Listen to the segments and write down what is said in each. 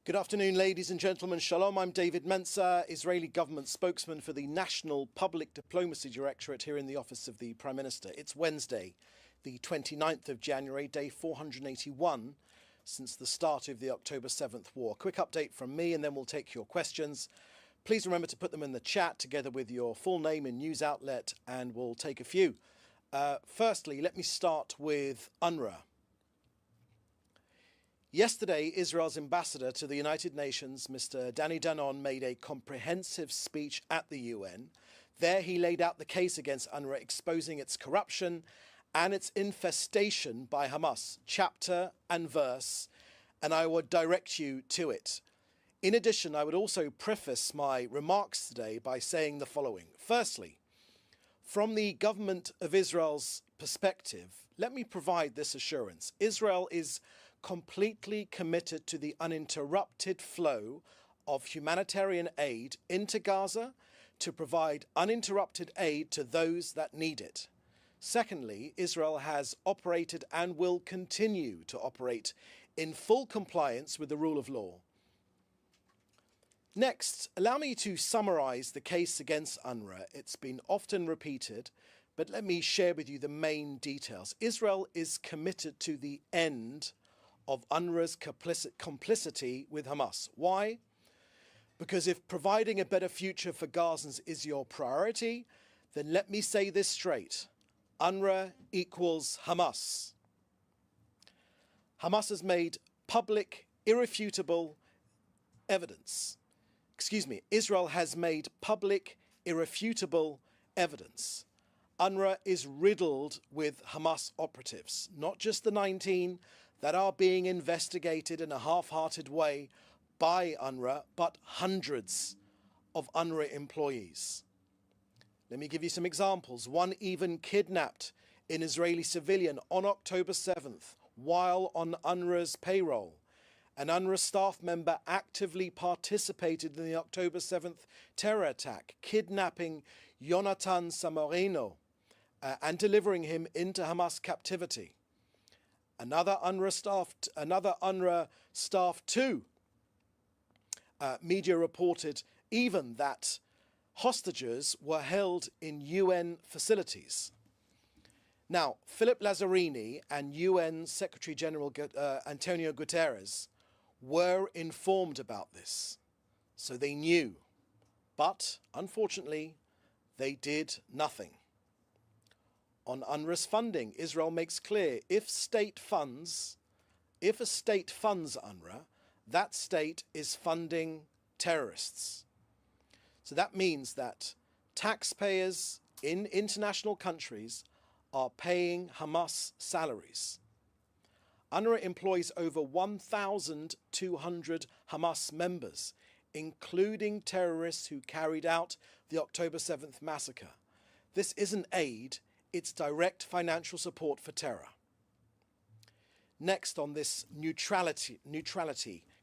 Good afternoon, ladies and gentlemen. Shalom, I'm David Mencer, Israeli government spokesman for the National Public Diplomacy Directorate here in the office of the Prime Minister. It's Wednesday, the 29th of January, day 481 since the start of the October 7th war. Quick update from me and then we'll take your questions. Please remember to put them in the chat together with your full name and news outlet and we'll take a few. Firstly, let me start with UNRWA. Yesterday, Israel's ambassador to the United Nations, Mr. Danny Danon, made a comprehensive speech at the UN. There he laid out the case against UNRWA, exposing its corruption and its infestation by Hamas, chapter and verse, and I would direct you to it. In addition, I would also preface my remarks today by saying the following. Firstly, from the government of Israel's perspective, let me provide this assurance. Israel is completely committed to the uninterrupted flow of humanitarian aid into Gaza to provide uninterrupted aid to those that need it. Secondly, Israel has operated and will continue to operate in full compliance with the rule of law. Next, allow me to summarize the case against UNRWA. It's been often repeated, but let me share with you the main details. Israel is committed to the end of UNRWA's complicity with Hamas. Why? Because if providing a better future for Gazans is your priority, then let me say this straight. UNRWA equals Hamas. Hamas has made public, irrefutable evidence. Israel has made public, irrefutable evidence. UNRWA is riddled with Hamas operatives, not just the 19 that are being investigated in a half-hearted way by UNRWA, but hundreds of UNRWA employees. Let me give you some examples. One even kidnapped an Israeli civilian on October 7th while on UNRWA's payroll. An UNRWA staff member actively participated in the October 7th terror attack, kidnapping Yonatan Samorino and delivering him into Hamas captivity. Another UNRWA staff too. Media reported even that hostages were held in UN facilities. Now, Philip Lazzarini and UN Secretary General Antonio Guterres were informed about this, so they knew. But, unfortunately, they did nothing. On UNRWA's funding, Israel makes clear if a state funds UNRWA, that state is funding terrorists. So that means that taxpayers in international countries are paying Hamas salaries. UNRWA employs over 1,200 Hamas members, including terrorists who carried out the October 7th massacre. This isn't aid, it's direct financial support for terror. Next on this neutrality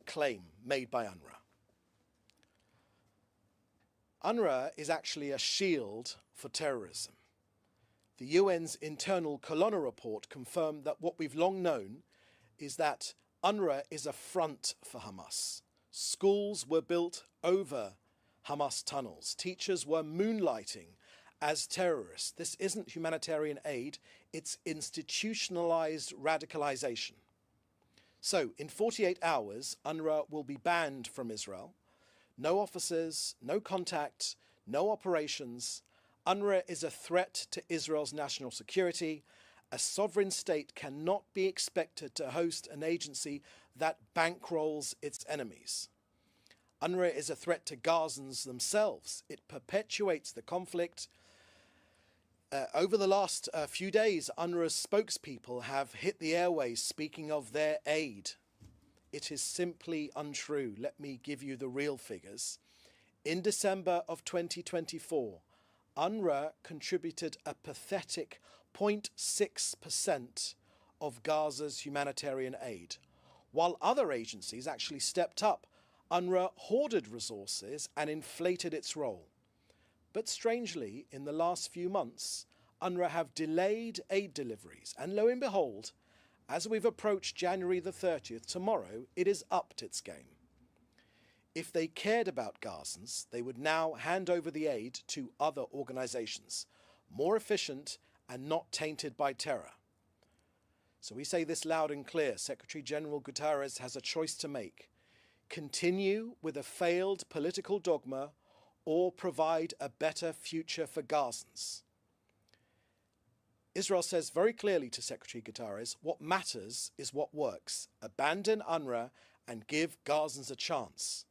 claim made by UNRWA. UNRWA is actually a shield for terrorism. The UN's internal Colonna report confirmed that what we've long known is that UNRWA is a front for Hamas. Schools were built over Hamas tunnels. Teachers were moonlighting as terrorists. This isn't humanitarian aid, it's institutionalized radicalization. So, in 48 hours, UNRWA will be banned from Israel. No officers, no contact, no operations. UNRWA is a threat to Israel's national security. A sovereign state cannot be expected to host an agency that bankrolls its enemies. UNRWA is a threat to Gazans themselves. It perpetuates the conflict. Over the last few days, UNRWA's spokespeople have hit the airways speaking of their aid. It is simply untrue. Let me give you the real figures. In December of 2024, UNRWA contributed a pathetic 0.6% of Gaza's humanitarian aid. While other agencies actually stepped up, UNRWA hoarded resources and inflated its role. But strangely, in the last few months, UNRWA have delayed aid deliveries. And lo and behold, as we've approached January the 30th, tomorrow, it has upped its game. If they cared about Gazans, they would now hand over the aid to other organizations, more efficient and not tainted by terror. So we say this loud and clear. Secretary General Guterres has a choice to make. Continue with a failed political dogma or provide a better future for Gazans. Israel says very clearly to Secretary Guterres, what matters is what works. Abandon UNRWA and give Gazans a chance.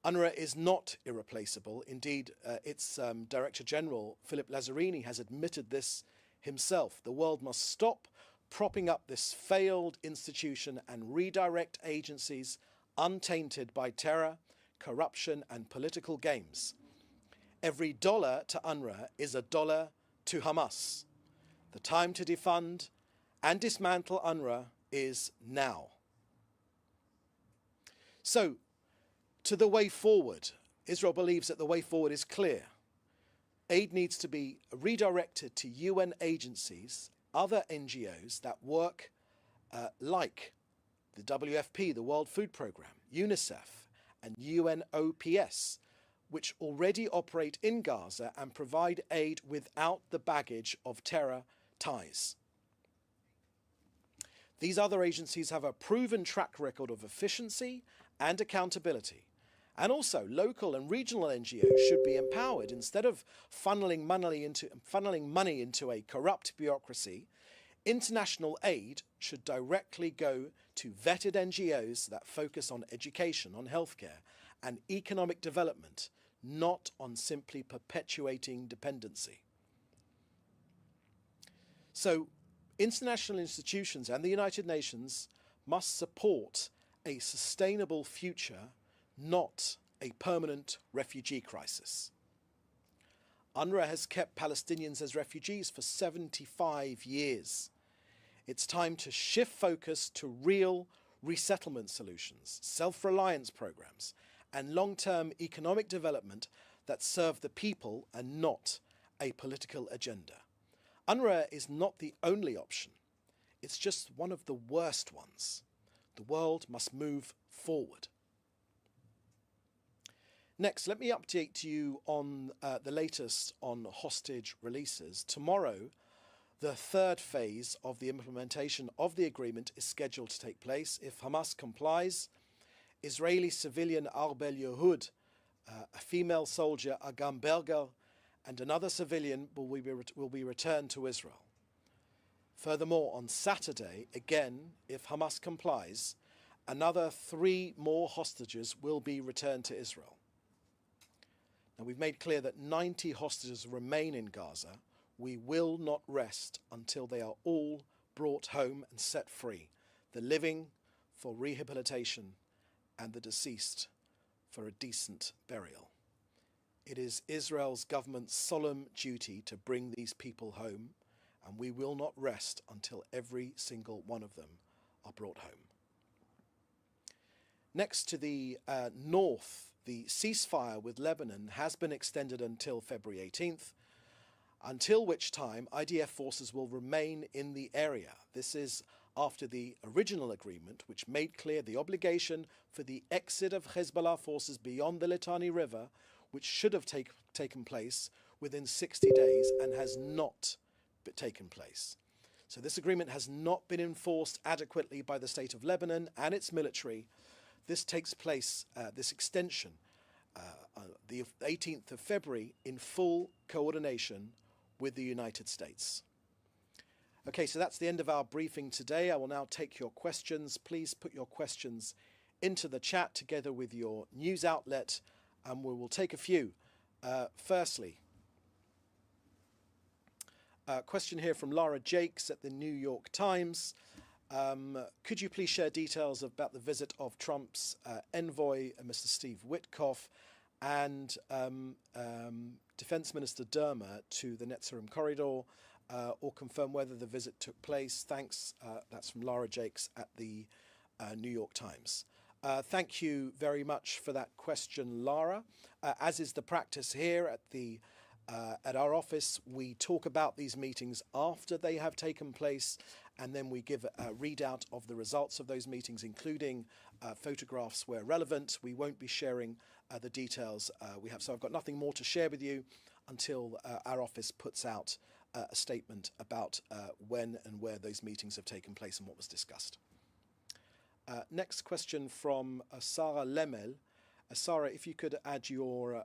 UNRWA is not irreplaceable. Indeed, its Director General, Philip Lazzarini, has admitted this himself. The world must stop propping up this failed institution and redirect agencies untainted by terror, corruption and political games. Every dollar to UNRWA is a dollar to Hamas. The time to defund and dismantle UNRWA is now. So, to the way forward, Israel believes that the way forward is clear. Aid needs to be redirected to UN agencies, other NGOs that work like the WFP, the World Food Programme, UNICEF and UNOPS, which already operate in Gaza and provide aid without the baggage of terror ties. These other agencies have a proven track record of efficiency and accountability. And also, local and regional NGOs should be empowered. Instead of funneling money into a corrupt bureaucracy, international aid should directly go to vetted NGOs that focus on education, on healthcare, and economic development, not on simply perpetuating dependency. So, international institutions and the United Nations must support a sustainable future, not a permanent refugee crisis. UNRWA has kept Palestinians as refugees for 75 years. It's time to shift focus to real resettlement solutions, self-reliance programs, and long-term economic development that serve the people and not a political agenda. UNRWA is not the only option. It's just one of the worst ones. The world must move forward. Next, let me update you on the latest on hostage releases. Tomorrow, the third phase of the implementation of the agreement is scheduled to take place. If Hamas complies, Israeli civilian Arbel Yehud, a female soldier Agam Berger, and another civilian will be returned to Israel. Furthermore, on Saturday, again, if Hamas complies, another 3 more hostages will be returned to Israel. Now, we've made clear that 90 hostages remain in Gaza. We will not rest until they are all brought home and set free, the living for rehabilitation and the deceased for a decent burial. It is Israel's government's solemn duty to bring these people home, and we will not rest until every single one of them are brought home. Next to the north, the ceasefire with Lebanon has been extended until February 18th, until which time IDF forces will remain in the area. This is after the original agreement, which made clear the obligation for the exit of Hezbollah forces beyond the Litani River, which should have taken place within 60 days and has not taken place. So this agreement has not been enforced adequately by the state of Lebanon and its military. This takes place, this extension, the 18th of February in full coordination with the United States. Okay, so that's the end of our briefing today. I will now take your questions. Please put your questions into the chat together with your news outlet, and we will take a few. Firstly, a question here from Laura Jakes at the New York Times. Could you please share details about the visit of Trump's envoy, Mr. Steve Witkoff, and Defense Minister Dermer to the Netzarim corridor, or confirm whether the visit took place? Thanks. That's from Laura Jakes at the New York Times. Thank you very much for that question, Lara. As is the practice here at our office, we talk about these meetings after they have taken place, and then we give a readout of the results of those meetings, including photographs where relevant. We won't be sharing the details we have. So I've got nothing more to share with you until our office puts out a statement about when and where those meetings have taken place and what was discussed. Next question from Sarah Lemel. Sarah, if you could add your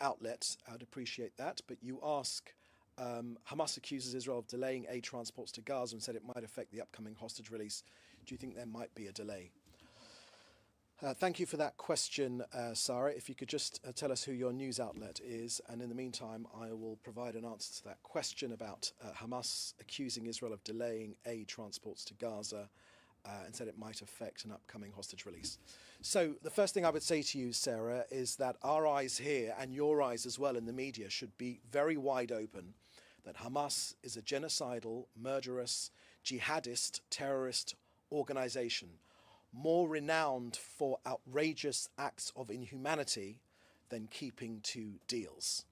outlet, I'd appreciate that. But you ask, Hamas accuses Israel of delaying aid transports to Gaza and said it might affect the upcoming hostage release. Do you think there might be a delay? Thank you for that question, Sarah. If you could just tell us who your news outlet is, and in the meantime, I will provide an answer to that question about Hamas accusing Israel of delaying aid transports to Gaza and said it might affect an upcoming hostage release. So the first thing I would say to you, Sarah, is that our eyes here and your eyes as well in the media should be very wide open that Hamas is a genocidal, murderous, jihadist, terrorist organization, more renowned for outrageous acts of inhumanity than keeping to deals.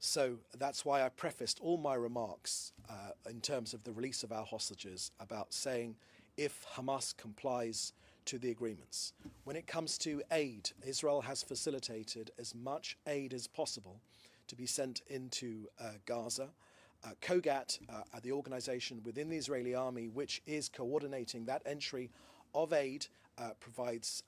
So that's why I prefaced all my remarks in terms of the release of our hostages about saying if Hamas complies to the agreements. When it comes to aid, Israel has facilitated as much aid as possible to be sent into Gaza. COGAT, the organization within the Israeli army which is coordinating that entry of aid, provides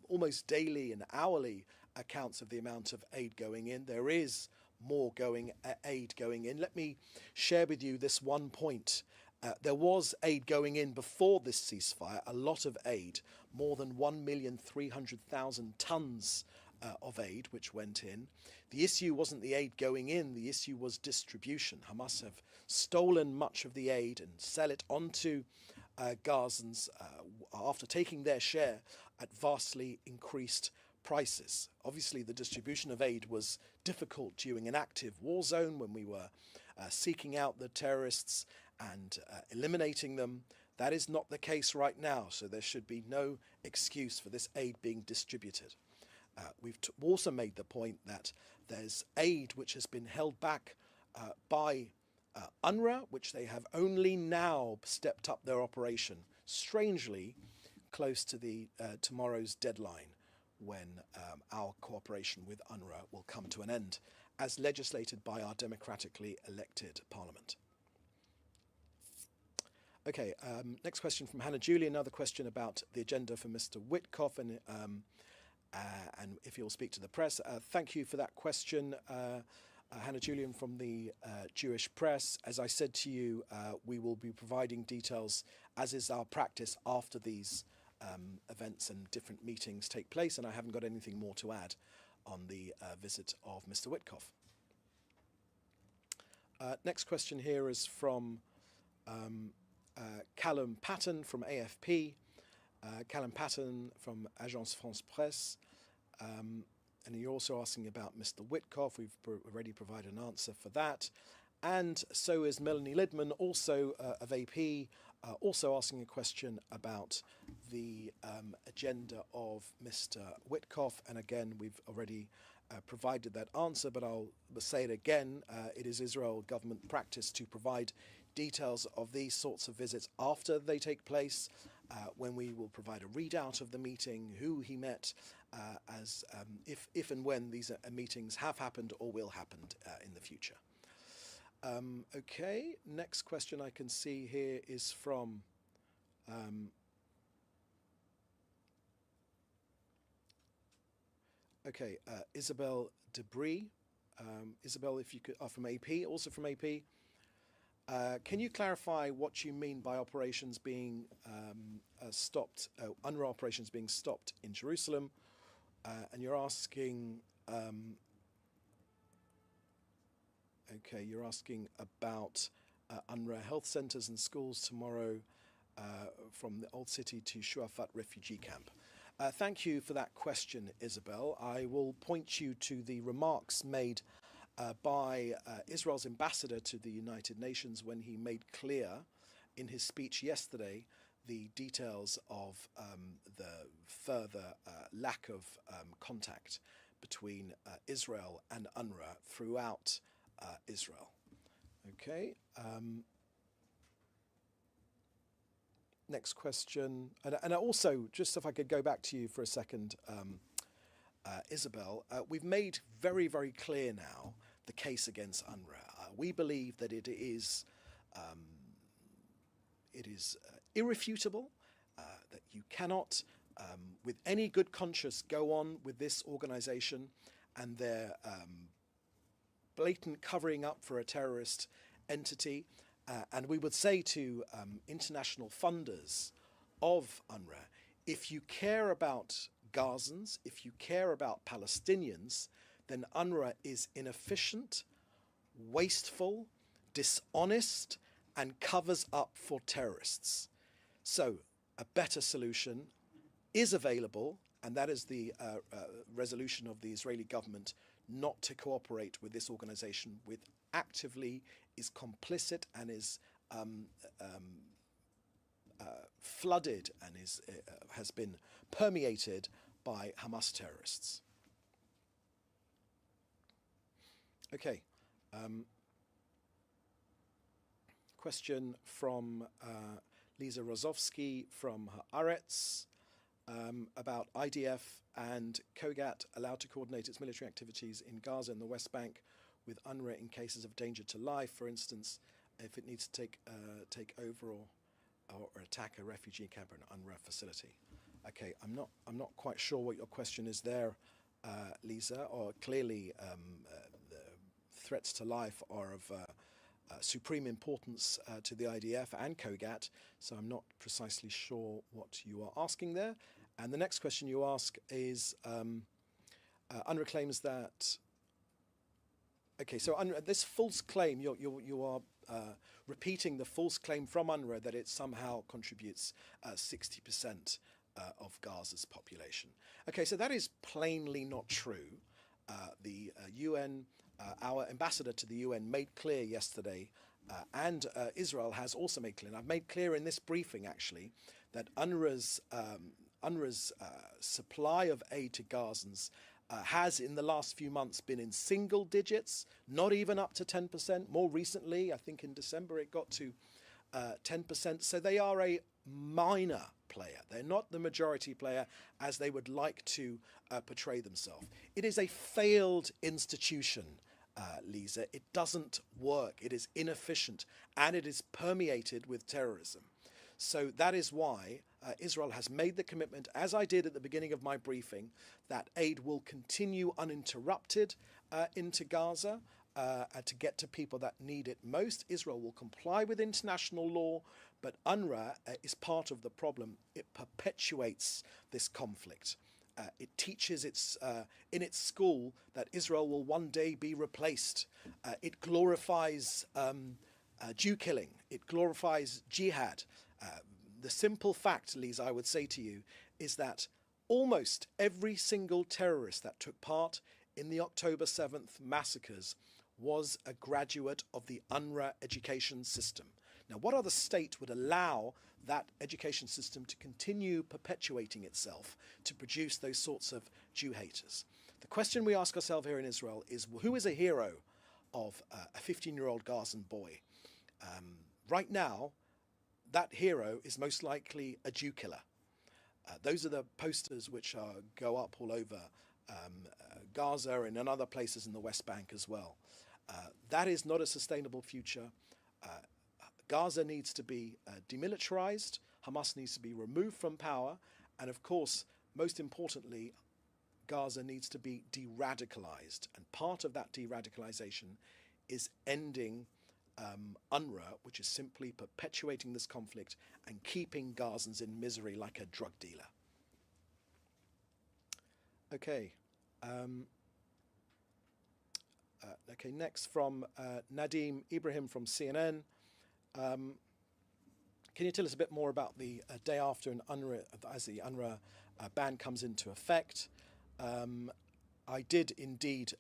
almost daily and hourly accounts of the amount of aid going in. There is more aid going in. Let me share with you this one point. There was aid going in before this ceasefire, a lot of aid, more than 1,300,000 tons of aid which went in. The issue wasn't the aid going in, the issue was distribution. Hamas have stolen much of the aid and sell it onto Gazans after taking their share at vastly increased prices. Obviously, the distribution of aid was difficult during an active war zone when we were seeking out the terrorists and eliminating them. That is not the case right now, so there should be no excuse for this aid being distributed. We've also made the point that there's aid which has been held back by UNRWA, which they have only now stepped up their operation, strangely close to the tomorrow's deadline when our cooperation with UNRWA will come to an end, as legislated by our democratically elected parliament. Okay, next question from Hannah Julie, another question about the agenda for Mr. Witkoff and if he'll speak to the press. Thank you for that question, Hannah Julian from the Jewish Press. As I said to you, we will be providing details, as is our practice, after these events and different meetings take place, and I haven't got anything more to add on the visit of Mr. Witkoff. Next question here is from Callum Patton from AFP, Callum Patton from Agence France Presse, and you're also asking about Mr. Witkoff. We've already provided an answer for that. And so is Melanie Lidman, also of AP, also asking a question about the agenda of Mr. Witkoff. And again, we've already provided that answer, but I'll say it again. It is Israel government practice to provide details of these sorts of visits after they take place, when we will provide a readout of the meeting, who he met, if and when these meetings have happened or will happen in the future. Okay, next question I can see here is from Isabel Debris. Isabel, if you could, from AP, also from AP. Can you clarify what you mean by operations being stopped, UNRWA operations being stopped in Jerusalem? And you're asking, you're asking about UNRWA health centres and schools tomorrow from the Old City to Shuafat refugee camp. Thank you for that question, Isabel. I will point you to the remarks made by Israel's ambassador to the United Nations when he made clear in his speech yesterday the details of the further lack of contact between Israel and UNRWA throughout Israel. Okay. Next question, and also, just if I could go back to you for a second, Isabel, we've made very, very clear now the case against UNRWA. We believe that it is irrefutable, that you cannot, with any good conscience, go on with this organization and their blatant covering up for a terrorist entity. And we would say to international funders of UNRWA, if you care about Gazans, if you care about Palestinians, then UNRWA is inefficient, wasteful, dishonest, and covers up for terrorists. So a better solution is available, and that is the resolution of the Israeli government not to cooperate with this organization, with actively is complicit and is flooded and has been permeated by Hamas terrorists. Okay. Question from Lisa Rozovsky from Haaretz about IDF and COGAT allowed to coordinate its military activities in Gaza and the West Bank with UNRWA in cases of danger to life, for instance, if it needs to take over or attack a refugee camp or an UNRWA facility. Okay, I'm not quite sure what your question is there, Lisa. Or clearly, the threats to life are of supreme importance to the IDF and COGAT. So I'm not precisely sure what you are asking there. And the next question you ask is, UNRWA claims that. Okay, so this false claim, you are repeating the false claim from UNRWA that it somehow contributes 60% of Gaza's population. Okay, so that is plainly not true. The UN, our ambassador to the UN, made clear yesterday, and Israel has also made clear, and I've made clear in this briefing actually, that UNRWA's supply of aid to Gazans has in the last few months been in single digits, not even up to 10%. More recently, I think in December, it got to 10%. So they are a minor player. They're not the majority player as they would like to portray themselves. It is a failed institution, Lisa. It doesn't work. It is inefficient and it is permeated with terrorism. So that is why Israel has made the commitment, as I did at the beginning of my briefing, that aid will continue uninterrupted into Gaza to get to people that need it most. Israel will comply with international law, but UNRWA is part of the problem. It perpetuates this conflict. It teaches in its school that Israel will one day be replaced. It glorifies Jew killing. It glorifies jihad. The simple fact, Lisa, I would say to you, is that almost every single terrorist that took part in the October 7th massacres was a graduate of the UNRWA education system. Now, what other state would allow that education system to continue perpetuating itself to produce those sorts of Jew haters? The question we ask ourselves here in Israel is, who is a hero of a 15-year-old Gazan boy? Right now, that hero is most likely a Jew killer. Those are the posters which go up all over Gaza and in other places in the West Bank as well. That is not a sustainable future. Gaza needs to be demilitarized. Hamas needs to be removed from power. And of course, most importantly, Gaza needs to be de-radicalized. And part of that de-radicalization is ending UNRWA, which is simply perpetuating this conflict and keeping Gazans in misery like a drug dealer. Okay. Okay, next from Nadim Ibrahim from CNN. Can you tell us a bit more about the day after an UNRWA, as the UNRWA ban comes into effect? I did indeed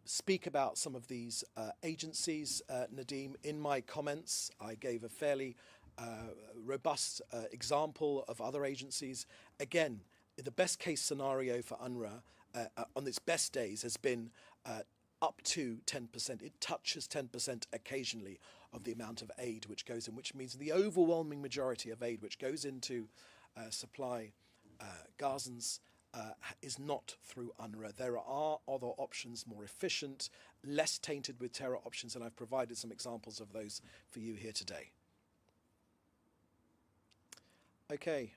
speak about some of these agencies, Nadim, in my comments. I gave a fairly robust example of other agencies. Again, the best case scenario for UNRWA on its best days has been up to 10%. It touches 10% occasionally of the amount of aid which goes in, which means the overwhelming majority of aid which goes into supply Gazans is not through UNRWA. There are other options, more efficient, less tainted with terror options, and I've provided some examples of those for you here today. Okay,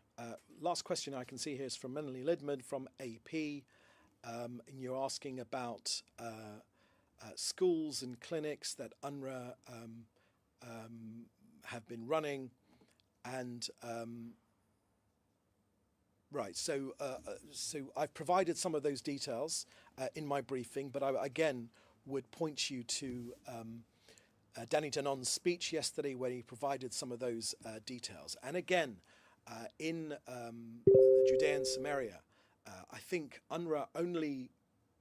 last question I can see here is from Melanie Lidman from AP. And you're asking about schools and clinics that UNRWA have been running, and right. So I've provided some of those details in my briefing, but I again would point you to Danny Danon's speech yesterday, where he provided some of those details. And again, in the Judea and Samaria, I think UNRWA only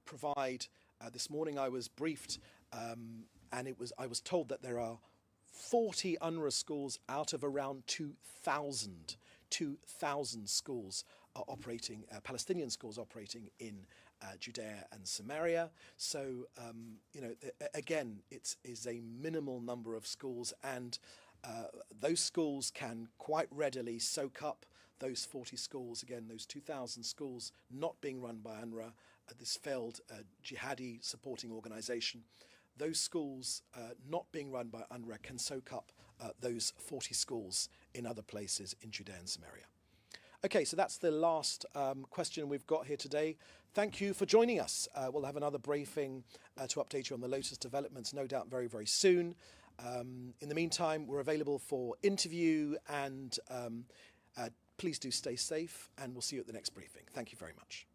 provide. This morning I was briefed, and I was told that there are 40 UNRWA schools out of around 2,000 schools are operating, Palestinian schools operating in Judea and Samaria. So again, it is a minimal number of schools, and those schools can quite readily soak up those 40 schools, again, those 2,000 schools not being run by UNRWA, this failed jihadi supporting organization. Those schools not being run by UNRWA can soak up those 40 schools in other places in Judea and Samaria. Okay, so that's the last question we've got here today. Thank you for joining us. We'll have another briefing to update you on the latest developments, no doubt very, very soon. In the meantime, we're available for interview, and please do stay safe, and we'll see you at the next briefing. Thank you very much.